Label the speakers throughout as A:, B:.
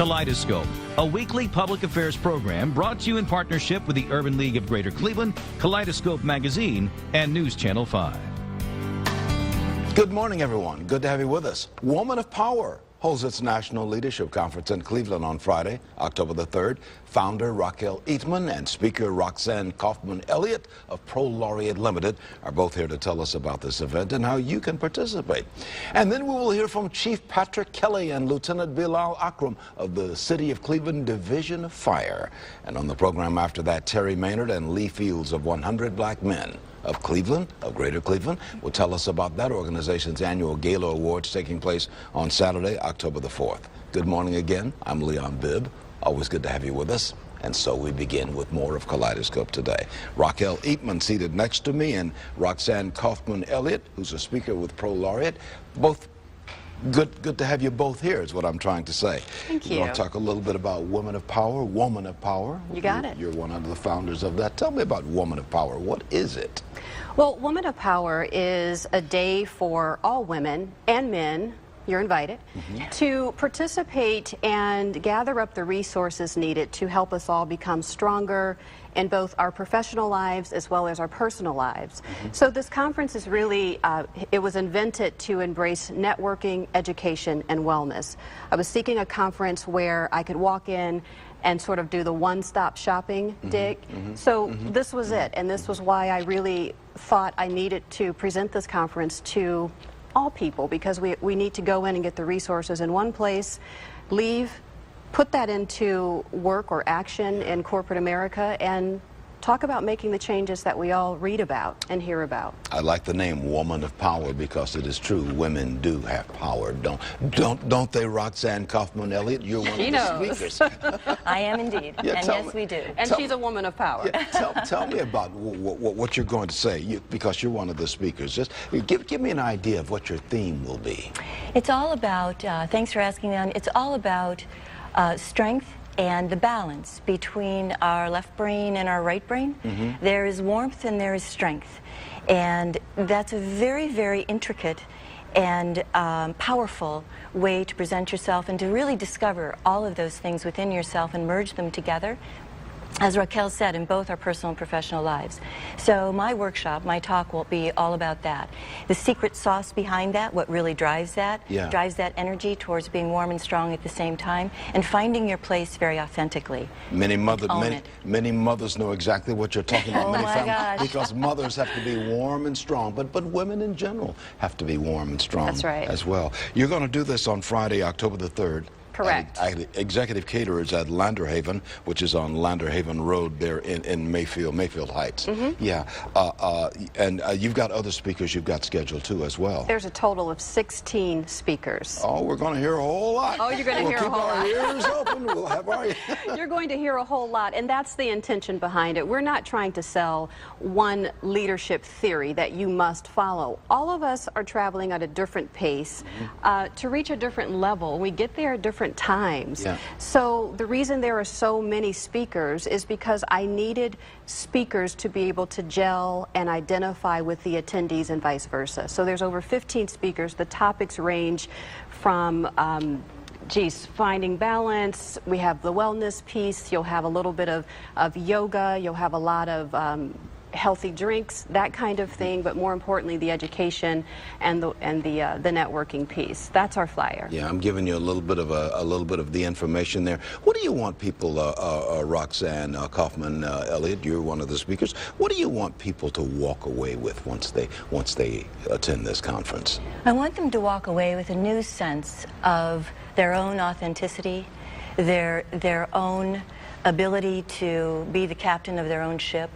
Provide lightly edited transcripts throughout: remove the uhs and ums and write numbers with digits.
A: Kaleidoscope, a weekly public affairs program brought to you in partnership with the Urban League of Greater Cleveland, Kaleidoscope Magazine, and News Channel 5.
B: Good morning, everyone. Good to have you with us. Woman of Power holds its National Leadership Conference in Cleveland on Friday, October the 3rd. Founder Raquel Eatman and speaker Roxanne Kaufman-Elliott of Pro Laureate Limited are both here to tell us about this event and how you can participate. And then we will hear from Chief Patrick Kelly and Lieutenant Bilal Akram of the City of Cleveland Division of Fire. And on the program after that, Terry Maynard and Lee Fields of 100 Black Men of Cleveland, of Greater Cleveland, will tell us about that organization's annual Gala Awards taking place on Saturday, October the 4th. Good morning again. I'm Leon Bibb. Always good to have you with us. And so we begin with more of Kaleidoscope today. Raquel Eatman seated next to me, and Roxanne Kaufman-Elliott, who's a speaker with Pro Laureate. Both good to have you both here is what I'm trying to say.
C: Thank you.
B: Want to talk a little bit about Women of Power, Woman of Power.
C: You got it.
B: You're one of the founders of that. Tell me about Woman of Power. What is it?
C: Well, Woman of Power is a day for all women and men, you're invited, to participate and gather up the resources needed to help us all become stronger in both our professional lives as well as our personal lives. So this conference is really, it was invented to embrace networking, education, and wellness. I was seeking a conference where I could walk in and sort of do the one-stop shopping dig. So this was it, and this was why I really thought I needed to present this conference to all people, because we need to go in and get the resources in one place, leave, put that into work or action in corporate America, and talk about making the changes that we all read about and hear about.
B: I like the name Woman of Power because it is true. Women do have power, don't they, Roxanne Kaufman-Elliott? You're one of the speakers.
D: I am indeed, and yes, we do.
C: And she's a woman of power.
B: Yeah, tell me about what you're going to say, because you're one of the speakers. Just give me an idea of what your theme will be.
D: It's all about, thanks for asking, Leon, it's all about strength and the balance between our left brain and our right brain. There is warmth and there is strength. And that's a very, very intricate and powerful way to present yourself and to really discover all of those things within yourself and merge them together, as Raquel said, in both our personal and professional lives. So my workshop, my talk will be all about that. The secret sauce behind that, what really drives that, drives that energy towards being warm and strong at the same time, and finding your place very authentically.
B: Many mothers know exactly what you're talking about.
D: Oh
B: Many
D: my
B: families,
D: gosh.
B: because mothers have to be warm and strong, but women in general have to be warm and strong.
C: That's right.
B: As well. You're going to do this on Friday, October the 3rd.
C: Correct.
B: Executive caterers at Landerhaven, which is on Landerhaven Road there in Mayfield Heights. Yeah, and you've got other speakers you've got scheduled too as well.
C: There's a total of 16 speakers.
B: Oh, we're going to hear a whole lot.
C: Oh, you're going to hear a whole lot.
B: Keep our ears open. We'll have our...
C: You're going to hear a whole lot, and that's the intention behind it. We're not trying to sell one leadership theory that you must follow. All of us are traveling at a different pace to reach a different level. We get there at different times. So the reason there are so many speakers is because I needed speakers to be able to gel and identify with the attendees and vice versa. So there's over 15 speakers. The topics range from finding balance. We have the wellness piece. You'll have a little bit of yoga. You'll have a lot of healthy drinks, that kind of thing, but more importantly, the education and the networking piece. That's our flyer.
B: Yeah, I'm giving you a little bit of the information there. What do you want people, Roxanne Kaufman-Elliott, you're one of the speakers. What do you want people to walk away with once they attend this conference?
D: I want them to walk away with a new sense of their own authenticity, their own ability to be the captain of their own ship.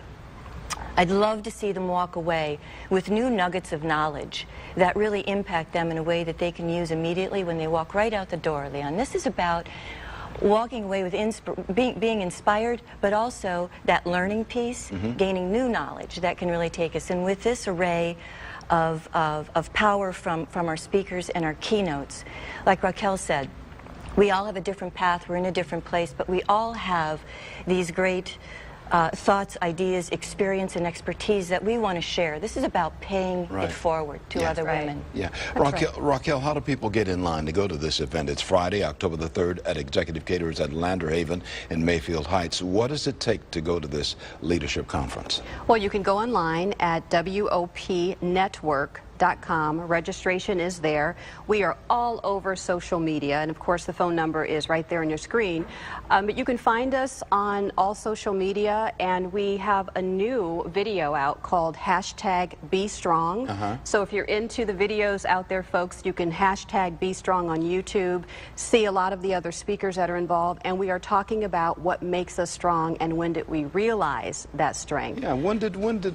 D: I'd love to see them walk away with new nuggets of knowledge that really impact them in a way that they can use immediately when they walk right out the door, Leon. This is about walking away with being inspired, but also that learning piece, gaining new knowledge that can really take us. And with this array of power from our speakers and our keynotes, like Raquel said, we all have a different path, we're in a different place, but we all have these great thoughts, ideas, experience, and expertise that we want to share. This is about paying
B: Right.
D: it forward to other women.
B: Yeah.
C: That's
B: Raquel, how do people get in line to go to this event? It's Friday, October the 3rd at Executive Caterers at Lander Haven in Mayfield Heights. What does it take to go to this leadership conference?
C: Well, you can go online at WOPnetwork.com. Registration is there. We are all over social media, and of course the phone number is right there on your screen. But you can find us on all social media, and we have a new video out called #BeStrong. So if you're into the videos out there, folks, you can #BeStrong on YouTube, see a lot of the other speakers that are involved, and we are talking about what makes us strong and when did we realize that strength.
B: Yeah, when did women have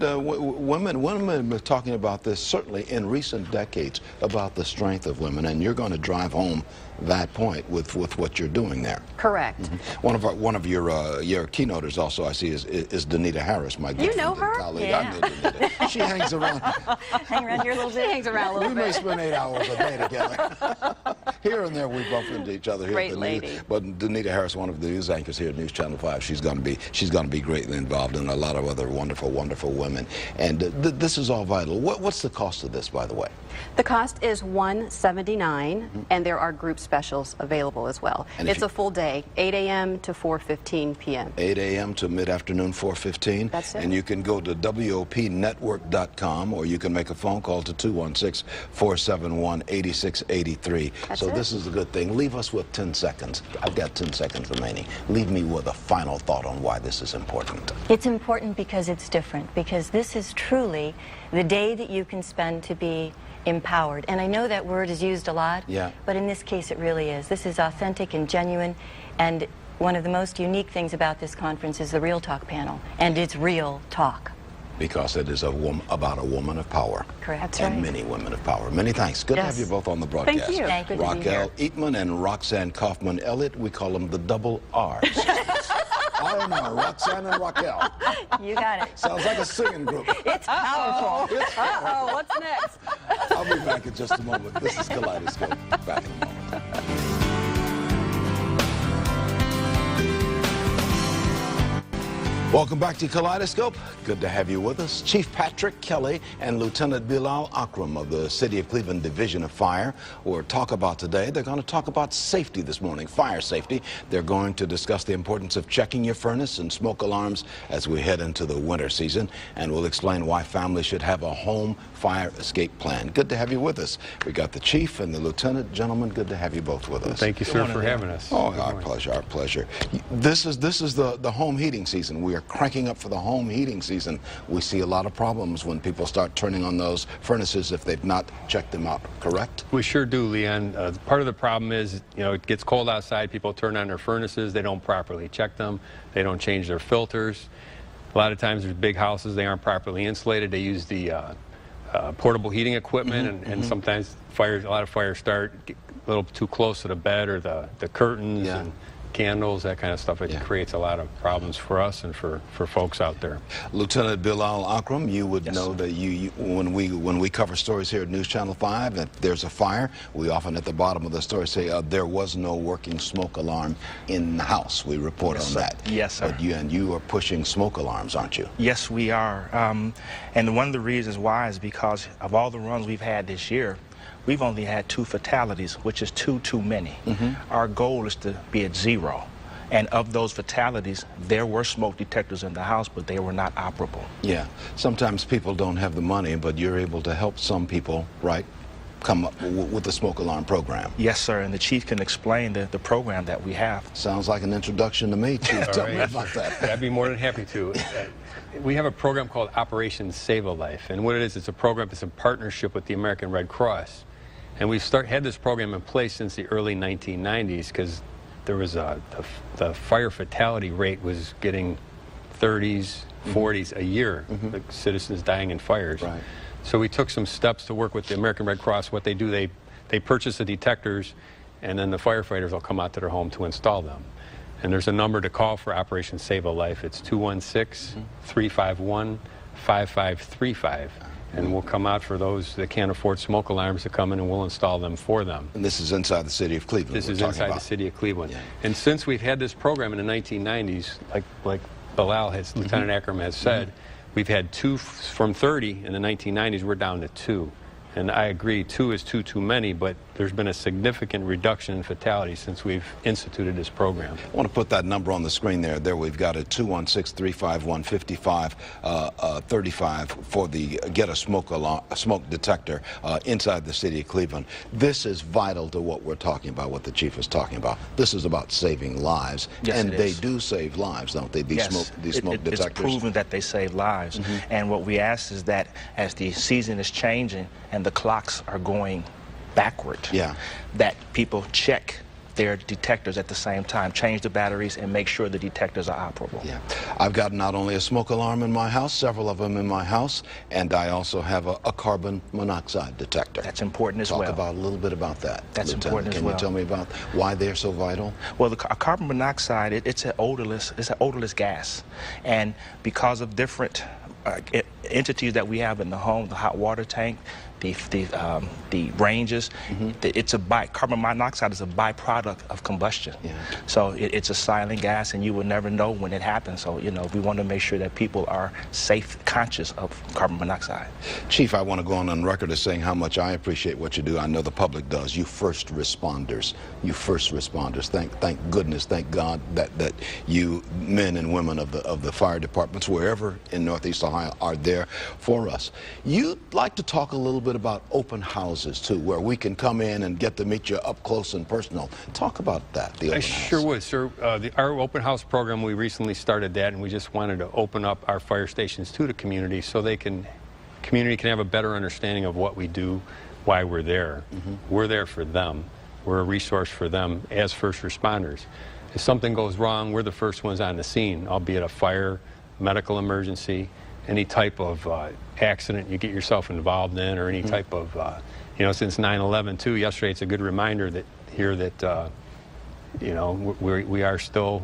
B: been talking about this, certainly in recent decades, about the strength of women, and you're going to drive home that point with what you're doing there.
C: Correct.
B: One of your keynoters also, I see, is Danita Harris, my good
C: You know
B: friend and
C: her?
B: colleague.
D: Yeah.
B: I know Danita. She hangs around.
D: Hang around here a little
C: She
D: bit.
C: hangs around a little
B: We may
C: bit.
B: spend 8 hours a day together. Here and there we bump into each other. Here
C: Great
B: at the
C: lady.
B: news. But Danita Harris, one of the news anchors here at News Channel 5, she's going to be greatly involved, in a lot of other wonderful, wonderful women. And this is all vital. What's the cost of this, by the way?
C: The cost is $179, and there are group specials available as well.
B: And if
C: It's
B: you-
C: a full day, 8 a.m. to 4:15 p.m.
B: 8 a.m. to mid-afternoon, 4:15.
C: That's it.
B: And you can go to WOPnetwork.com, or you can make a phone call to 216-471-8683.
C: That's
B: So
C: it.
B: this is a good thing. Leave us with 10 seconds. I've got 10 seconds remaining. Leave me with a final thought on why this is important.
D: It's important because it's different, because this is truly the day that you can spend to be empowered. And I know that word is used a lot,
B: Yeah.
D: but in this case it really is. This is authentic and genuine, and one of the most unique things about this conference is the Real Talk panel, and it's real talk.
B: Because it is about a woman of power.
D: Correct.
C: That's
B: And
C: right.
B: many women of power. Many thanks. Good to have
D: Yes.
B: you both on the broadcast.
C: Thank you.
D: Thank you. Good to be
B: Raquel Eatman and Roxanne Kaufman Elliott. We call them the double R's. I know, Roxanne and Raquel.
D: You got it.
B: Sounds like a singing group.
D: It's powerful.
C: Uh-oh, what's next?
B: I'll be back in just a moment. This is Kaleidoscope. Back in a moment. Welcome back to Kaleidoscope. Good to have you with us. Chief Patrick Kelly and Lieutenant Bilal Akram of the City of Cleveland Division of Fire will talk about today. They're going to talk about safety this morning, fire safety. They're going to discuss the importance of checking your furnace and smoke alarms as we head into the winter season, and we'll explain why families should have a home fire escape plan. Good to have you with us. We got the Chief and the Lieutenant. Gentlemen, good to have you both with us.
E: Thank you, sir, for having us.
B: Oh, our pleasure, our pleasure. This is the home heating season. We are cranking up for the home heating season. We see a lot of problems when people start turning on those furnaces if they've not checked them out, correct?
E: We sure do, Leon. Part of the problem is, it gets cold outside, people turn on their furnaces, they don't properly check them, they don't change their filters. A lot of times there's big houses, they aren't properly insulated, they use the portable heating equipment, and sometimes a lot of fires start a little too close to the bed or the curtains.
B: Yeah.
E: And candles, that kind of stuff. It creates a lot of problems for us and for folks out there.
B: Lieutenant Bilal Akram, you would know that when we cover stories here at News Channel 5, that there's a fire, we often at the bottom of the story say there was no working smoke alarm in the house. We report on that.
F: Yes, sir.
B: But you are pushing smoke alarms, aren't you?
F: Yes, we are. And one of the reasons why is because of all the runs we've had this year, we've only had 2 fatalities, which is too many. Our goal is to be at 0. And of those fatalities, there were smoke detectors in the house, but they were not operable.
B: Yeah. Sometimes people don't have the money, but you're able to help some people, right, come up with the smoke alarm program.
F: Yes, sir, and the chief can explain the program that we have.
B: Sounds like an introduction to me, Chief. Tell me
E: right.
B: about that.
E: I'd be more than happy to. We have a program called Operation Save a Life, and what it is, it's a program that's in partnership with the American Red Cross. And we've had this program in place since the early 1990s because there was the fire fatality rate was getting 30s, 40s a year, like citizens dying in fires.
B: Right.
E: So we took some steps to work with the American Red Cross. What they do, they purchase the detectors, and then the firefighters will come out to their home to install them. And there's a number to call for Operation Save a Life. It's 216-351-5535. And we'll come out for those that can't afford smoke alarms to come in, and we'll install them for them.
B: And this is inside the city of Cleveland.
E: This
B: we're
E: is
B: talking
E: inside
B: about.
E: the city of Cleveland.
B: Yeah.
E: And since we've had this program in the 1990s, like Bilal Lieutenant Akram has said, we've had 2 from 30 in the 1990s, we're down to 2. And I agree, 2 is too many, but there's been a significant reduction in fatalities since we've instituted this program.
B: I want to put that number on the screen there. There we've got it, 216-351-5535 for the Get a Smoke Detector inside the city of Cleveland. This is vital to what we're talking about, what the chief is talking about. This is about saving lives.
F: Yes,
B: and
F: it
B: they
F: is.
B: do save lives, don't they? These smoke detectors.
F: It's proven that they save lives. And what we ask is that as the season is changing and the clocks are going backward, that people check their detectors at the same time, change the batteries, and make sure the detectors are operable.
B: Yeah, I've got not only a smoke alarm in my house, several of them in my house, and I also have a carbon monoxide detector.
F: That's important as well.
B: Talk about a little bit about that.
F: That's
B: Lieutenant.
F: important as well.
B: Can you tell me about why they're so vital?
F: Well, carbon monoxide, it's an odorless gas, and because of different entities that we have in the home, the hot water tank, the ranges, carbon monoxide is a byproduct of combustion. So it's a silent gas, and you will never know when it happens. So, you know, we want to make sure that people are safe, conscious of carbon monoxide.
B: Chief, I want to go on record as saying how much I appreciate what you do. I know the public does. You first responders. Thank goodness, thank God that you men and women of the fire departments, wherever in Northeast Ohio, are there for us. You'd like to talk a little bit about open houses too, where we can come in and get to meet you up close and personal. Talk about that. The open house.
E: Sure would, sir. Our open house program, we recently started that, and we just wanted to open up our fire stations to the community so community can have a better understanding of what we do, why we're there. We're there for them. We're a resource for them as first responders. If something goes wrong, we're the first ones on the scene, albeit a fire, medical emergency, any type of accident you get yourself involved in, or any type of, you know, since 9/11 too, yesterday it's a good reminder that you know, we are still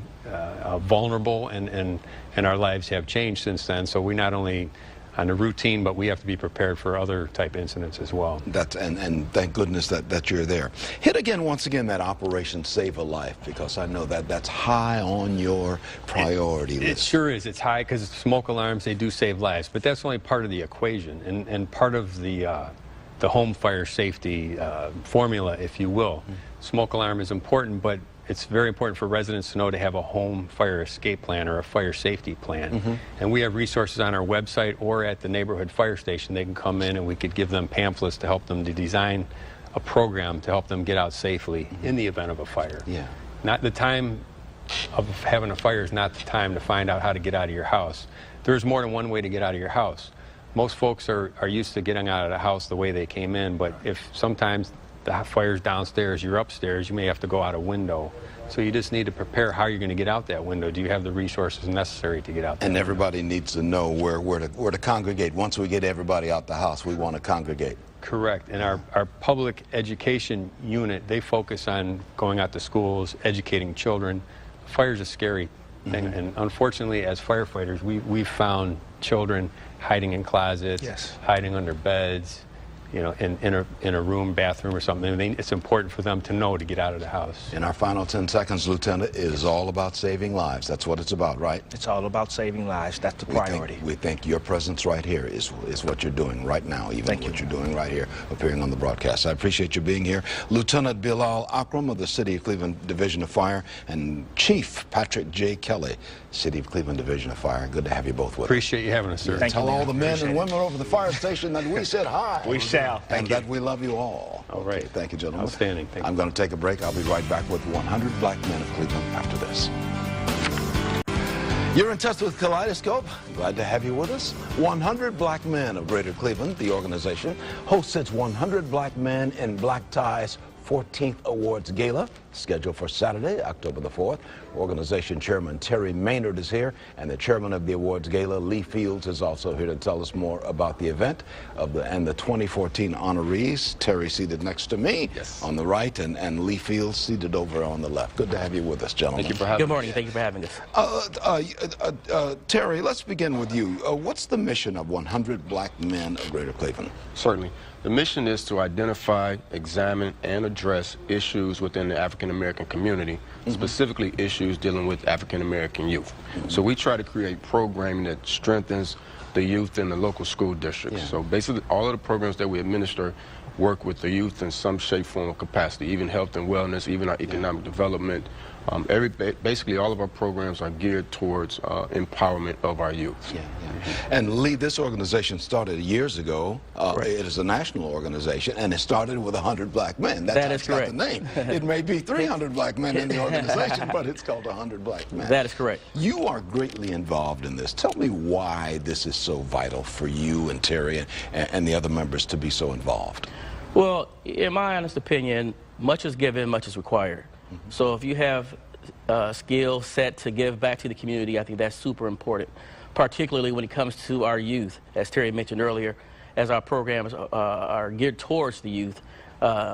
E: vulnerable, and our lives have changed since then. So we not only on the routine, but we have to be prepared for other type incidents as well.
B: And thank goodness that you're there. Hit again, once again, that Operation Save a Life, because I know that's high on your priority list.
E: It sure is. It's high because smoke alarms, they do save lives, but that's only part of the equation, and part of the home fire safety formula, if you will. Smoke alarm is important, but it's very important for residents to know to have a home fire escape plan or a fire safety plan. And we have resources on our website or at the neighborhood fire station. They can come in and we could give them pamphlets to help them to design a program to help them get out safely in the event of a fire. Not the time of having a fire is not the time to find out how to get out of your house. There's more than one way to get out of your house. Most folks are used to getting out of the house the way they came in, but if sometimes the fire's downstairs, you're upstairs, you may have to go out a window. So you just need to prepare how you're going to get out that window. Do you have the resources necessary to get out that window? everybody
B: needs to know where to congregate. Once we get everybody out the house, we want to congregate.
E: Correct. And our public education unit, they focus on going out to schools, educating children. Fire's a scary thing, and unfortunately, as firefighters, we've found children hiding in closets, hiding under beds, you know, in a room, bathroom or something. I mean, it's important for them to know to get out of the house.
B: In our final 10 seconds, Lieutenant, it is all about saving lives. That's what it's about, right?
F: It's all about saving lives. That's the priority.
B: We think your presence right here is what you're doing right now, even what you're doing right here, appearing on the broadcast. I appreciate you being here. Lieutenant Bilal Akram of the City of Cleveland Division of Fire, and Chief Patrick J. Kelly, City of Cleveland Division of Fire. Good to have you both with us.
E: Appreciate you having us, sir.
B: Tell all the men and women over the fire station that we said hi.
F: We shall.
B: And that we love you all.
E: All right.
B: Okay, thank you, gentlemen.
E: Outstanding. Thank you.
B: I'm going to take a break. I'll be right back with 100 Black Men of Cleveland after this. You're in touch with Kaleidoscope. Glad to have you with us. 100 Black Men of Greater Cleveland, the organization, hosts its 100 Black Men in Black Ties 14th Awards Gala, scheduled for Saturday, October the 4th. Organization Chairman Terry Maynard is here, and the Chairman of the Awards Gala, Lee Fields, is also here to tell us more about the event and the 2014 honorees. Terry seated next to me on the right, and Lee Fields seated over on the left. Good to have you with us, gentlemen.
E: Thank you for having us.
F: Good morning. Thank you for having us.
B: Terry, let's begin with you. What's the mission of 100 Black Men of Greater Cleveland?
G: Certainly. The mission is to identify, examine, and address issues within the African African-American community, specifically issues dealing with African-American youth. So we try to create programming that strengthens the youth in the local school districts. So basically all of the programs that we administer work with the youth in some shape, form, or capacity, even health and wellness, even our economic development. Basically all of our programs are geared towards empowerment of our youth.
B: And Lee, this organization started years ago. It is a national organization, and it started with 100 black men.
H: That is correct.
B: Got the name. It may be 300 black men in the organization, but it's called 100 black men.
H: That is correct.
B: You are greatly involved in this. Tell me why this is so vital for you and Terry and the other members to be so involved.
H: Well, in my honest opinion, much is given, much is required. So if you have a skill set to give back to the community, I think that's super important, particularly when it comes to our youth. As Terry mentioned earlier, as our programs are geared towards the youth,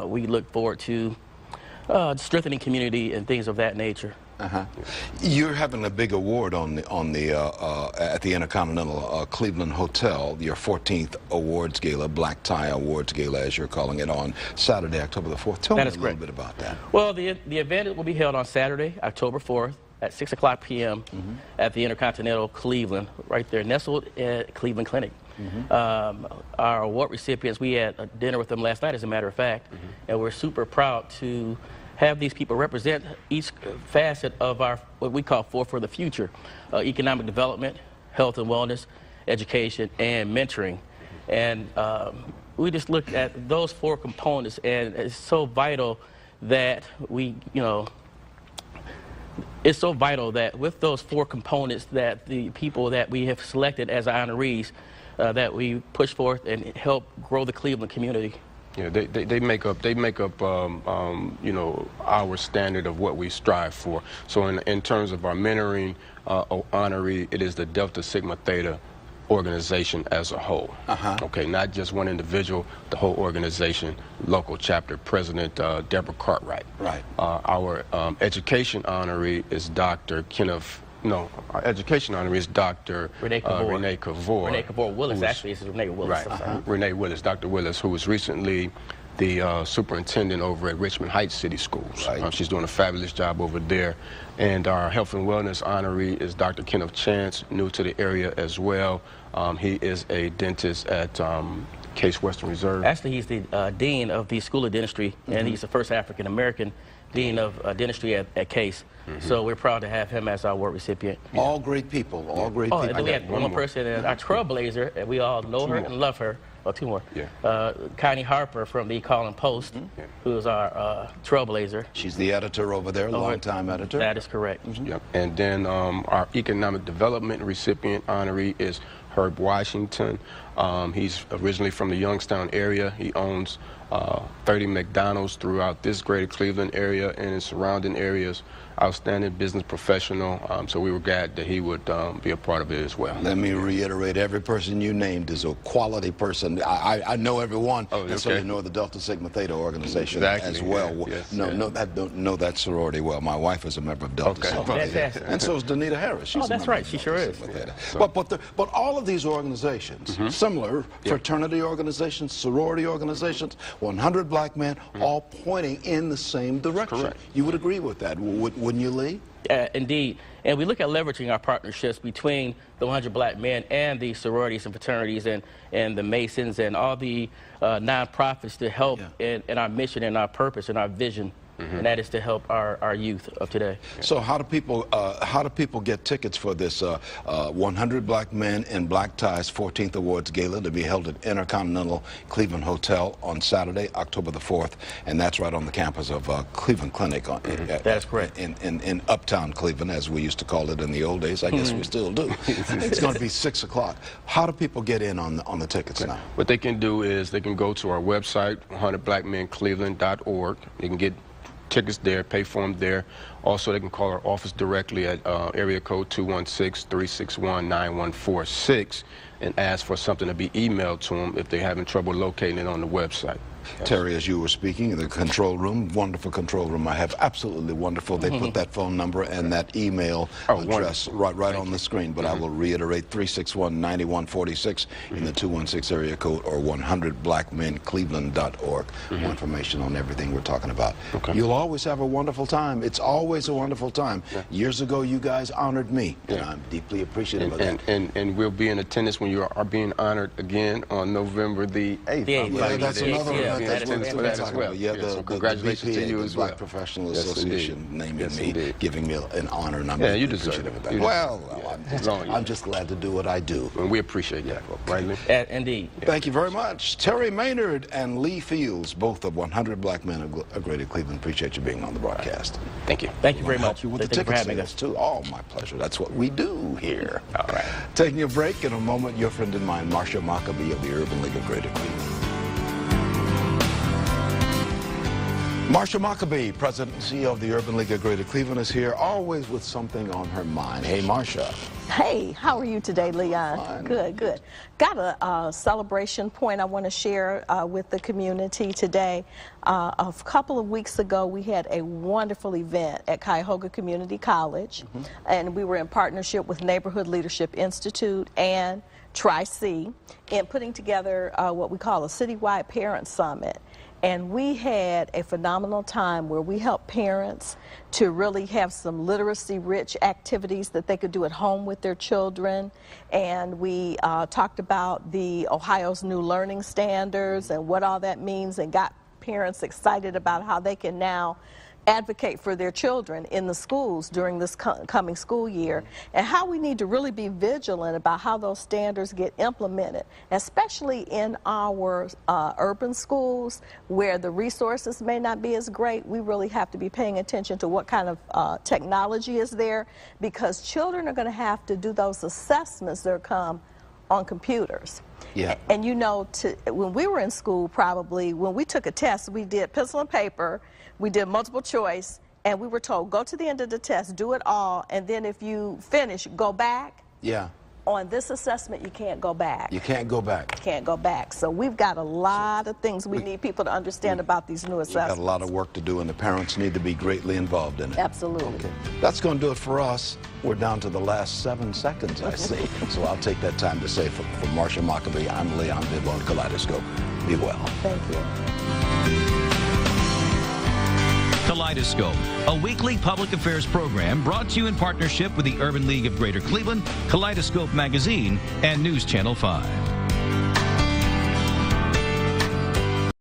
H: we look forward to strengthening community and things of that nature.
B: You're having a big award at the Intercontinental Cleveland Hotel, your 14th Awards Gala, Black Tie Awards Gala, as you're calling it, on Saturday, October the 4th. Tell me a little bit about that.
H: Well, the event will be held on Saturday, October 4th at 6:00 p.m. at the Intercontinental Cleveland, right there, nestled at Cleveland Clinic. Our award recipients, we had a dinner with them last night, as a matter of fact, and we're super proud to have these people represent each facet of our, what we call for the future, economic development, health and wellness, education, and mentoring. And we just looked at those 4 components, and it's so vital that it's so vital that with those 4 components that the people that we have selected as honorees, that we push forth and help grow the Cleveland community.
G: Yeah, they make up you know, our standard of what we strive for. So in terms of our mentoring honoree, it is the Delta Sigma Theta organization as a whole. Okay, not just one individual, the whole organization, local chapter president Deborah Cartwright.
B: Right.
G: Our education honoree is Dr. Kenneth. No, our education honoree is Dr.
H: Renee Cavor.
G: Renee Cavor.
H: Renee Cavor Willis, actually, this is Renee Willis.
G: Right, Renee Willis, Dr. Willis, who was recently the superintendent over at Richmond Heights City Schools.
B: Right.
G: She's doing a fabulous job over there. And our health and wellness honoree is Dr. Kenneth Chance, new to the area as well. He is a dentist at Case Western Reserve.
H: Actually, he's the dean of the School of Dentistry, and he's the first African-American dean of dentistry at Case. So we're proud to have him as our award recipient.
B: All great people, all great people.
H: And then we had one more person, our trailblazer, and we all know her and love her. Oh, 2 more. Connie Harper from the Calling Post, who is our trailblazer.
B: She's the editor over there, longtime editor.
H: That is correct.
G: Yep. And then our economic development recipient honoree is Herb Washington. He's originally from the Youngstown area. He owns 30 McDonald's throughout this greater Cleveland area and its surrounding areas. Outstanding business professional, so we were glad that he would be a part of it as well.
B: Let me reiterate, every person you named is a quality person. I know everyone, and so you know the Delta Sigma Theta organization as well. Know that sorority well. My wife is a member of Delta Sigma Theta. And so is Danita Harris. She's
H: that's right, she sure is.
B: But all of these organizations, similar fraternity organizations, sorority organizations, 100 black men, all pointing in the same direction.
G: Correct.
B: You would agree with that, wouldn't you, Lee?
H: Indeed. And we look at leveraging our partnerships between the 100 black men and the sororities and fraternities and the Masons and all the nonprofits to help in our mission and our purpose and our vision. And that is to help our youth of today.
B: So how do people get tickets for this 100 Black Men in Black Ties 14th Awards Gala to be held at Intercontinental Cleveland Hotel on Saturday, October the 4th, and that's right on the campus of Cleveland Clinic.
H: That is correct.
B: In Uptown Cleveland, as we used to call it in the old days. I guess we still do. It's going to be 6 o'clock. How do people get in on the tickets now?
G: What they can do is they can go to our website, 100blackmencleveland.org. They can get tickets there, pay for them there. Also, they can call our office directly at area code 216-361-9146 and ask for something to be emailed to them if they're having trouble locating it on the website.
B: Terry, as you were speaking, the control room, wonderful control room. I have absolutely wonderful. They put that phone number and that email address right on the screen. But I will reiterate 361-9146 in the 216 area code or 100blackmencleveland.org. More information on everything we're talking about. You'll always have a wonderful time. It's always a wonderful time. Years ago, you guys honored me, and I'm deeply appreciative of that.
G: And we'll be in attendance when you are being honored again on November the 8th.
B: Yeah, that's another event. That's what we're talking about. Yeah,
G: so congratulations to you as well.
B: Black Professional Association naming me, giving me an honor, and I'm
G: you deserve it.
B: Well, I'm just glad to do what I do.
G: And we appreciate that, right, Lee?
H: Indeed.
B: Thank you very much. Terry Maynard and Lee Fields, both of 100 Black Men of Greater Cleveland. Appreciate you being on the broadcast.
G: Thank you.
H: Thank you very much.
B: Help you with the ticket sales, too. Oh, my pleasure. That's what we do here.
G: All right.
B: Taking a break in a moment, your friend and mine, Marsha Maccabee of the Urban League of Greater Cleveland. Marsha Maccabee, President and CEO of the Urban League of Greater Cleveland, is here, always with something on her mind. Hey, Marsha.
I: Hey, how are you today, Leon?
B: Fine.
I: Good, good. Got a celebration point I want to share with the community today. A couple of weeks ago, we had a wonderful event at Cuyahoga Community College, and we were in partnership with Neighborhood Leadership Institute and Tri-C in putting together what we call a citywide parent summit. And we had a phenomenal time where we helped parents to really have some literacy-rich activities that they could do at home with their children. And we talked about the Ohio's new learning standards and what all that means, and got parents excited about how they can now advocate for their children in the schools during this coming school year, and how we need to really be vigilant about how those standards get implemented, especially in our urban schools where the resources may not be as great. We really have to be paying attention to what kind of technology is there, because children are going to have to do those assessments that come on computers.
B: Yeah.
I: And you know, when we were in school, probably when we took a test, we did pencil and paper, we did multiple choice, and we were told, go to the end of the test, do it all, and then if you finish, go back.
B: Yeah.
I: On this assessment, you can't go back.
B: You can't go back.
I: You can't go back. So we've got a lot of things we need people to understand about these new assessments.
B: We've got a lot of work to do, and the parents need to be greatly involved in it.
I: Absolutely.
B: Okay. That's going to do it for us. We're down to the last 7 seconds, I see. So I'll take that time to say for Marsha Maccabee, I'm Leon Bibb on Kaleidoscope. Be well.
I: Thank you.
A: Kaleidoscope, a weekly public affairs program brought to you in partnership with the Urban League of Greater Cleveland, Kaleidoscope Magazine, and News Channel 5.